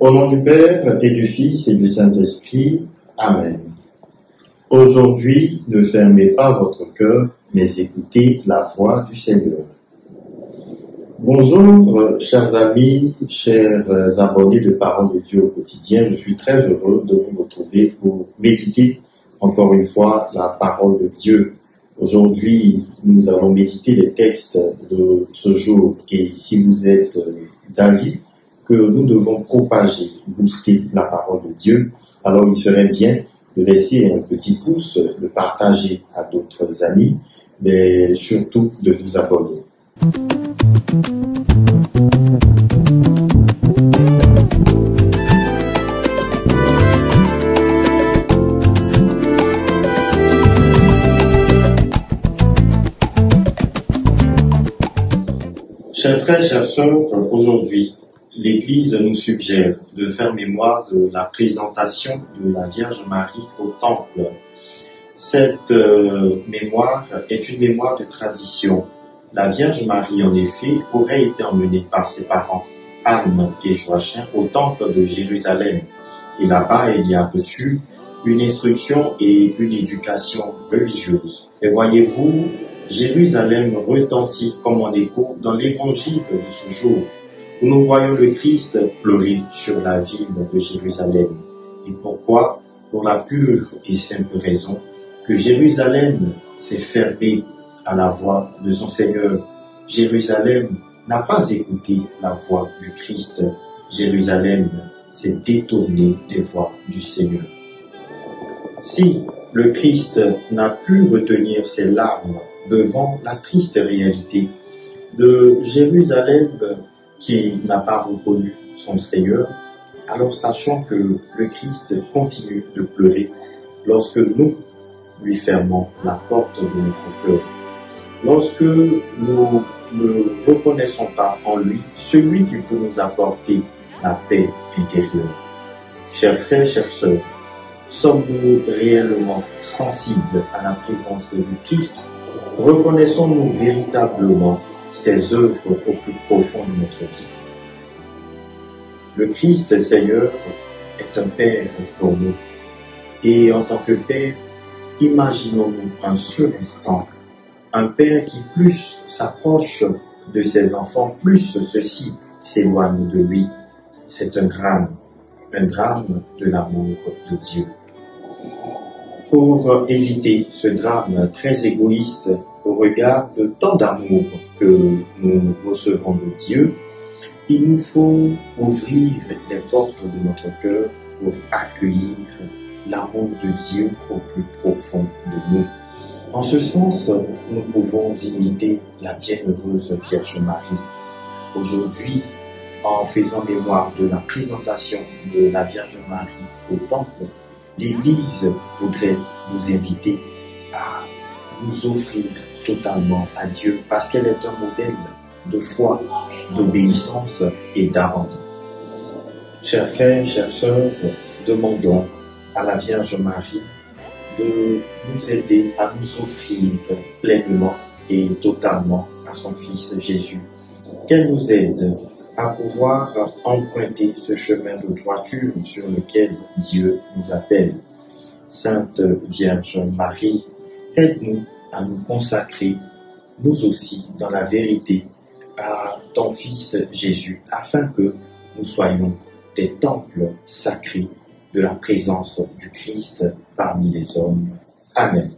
Au nom du Père et du Fils et du Saint-Esprit. Amen. Aujourd'hui, ne fermez pas votre cœur, mais écoutez la voix du Seigneur. Bonjour, chers amis, chers abonnés de Parole de Dieu au quotidien. Je suis très heureux de vous retrouver pour méditer encore une fois la parole de Dieu. Aujourd'hui, nous allons méditer les textes de ce jour. Et si vous êtes d'avis que nous devons propager, booster la parole de Dieu, alors il serait bien de laisser un petit pouce, de partager à d'autres amis, mais surtout de vous abonner. Chers frères, chères sœurs, aujourd'hui, l'Église nous suggère de faire mémoire de la présentation de la Vierge Marie au Temple. Cette mémoire est une mémoire de tradition. La Vierge Marie, en effet, aurait été emmenée par ses parents, Anne et Joachim, au Temple de Jérusalem. Et là-bas, elle y a reçu une instruction et une éducation religieuse. Et voyez-vous, Jérusalem retentit comme en écho dans l'évangile de ce jour, où nous voyons le Christ pleurer sur la ville de Jérusalem. Et pourquoi? Pour la pure et simple raison que Jérusalem s'est fermée à la voix de son Seigneur. Jérusalem n'a pas écouté la voix du Christ. Jérusalem s'est détournée des voix du Seigneur. Si le Christ n'a pu retenir ses larmes devant la triste réalité de Jérusalem qui n'a pas reconnu son Seigneur, alors sachons que le Christ continue de pleurer lorsque nous lui fermons la porte de notre cœur. Lorsque nous ne reconnaissons pas en lui celui qui peut nous apporter la paix intérieure. Chers frères, chères sœurs, sommes-nous réellement sensibles à la présence du Christ? Reconnaissons-nous véritablement ses œuvres au plus profond de notre vie? Le Christ Seigneur est un Père pour nous. Et en tant que Père, imaginons-nous un seul instant un Père qui plus s'approche de ses enfants, plus ceux-ci s'éloignent de lui. C'est un drame de l'amour de Dieu. Pour éviter ce drame très égoïste au regard de tant d'amour que nous recevons de Dieu, il nous faut ouvrir les portes de notre cœur pour accueillir l'amour de Dieu au plus profond de nous. En ce sens, nous pouvons imiter la bienheureuse Vierge Marie. Aujourd'hui, en faisant mémoire de la présentation de la Vierge Marie au Temple, l'Église voudrait nous inviter à nous offrir totalement à Dieu parce qu'elle est un modèle de foi, d'obéissance et d'abandon. Chers frères, chères sœurs, demandons à la Vierge Marie de nous aider à nous offrir pleinement et totalement à son Fils Jésus. Qu'elle nous aide à pouvoir emprunter ce chemin de droiture sur lequel Dieu nous appelle. Sainte Vierge Marie, aide-nous à nous consacrer, nous aussi, dans la vérité, à ton Fils Jésus, afin que nous soyons des temples sacrés de la présence du Christ parmi les hommes. Amen.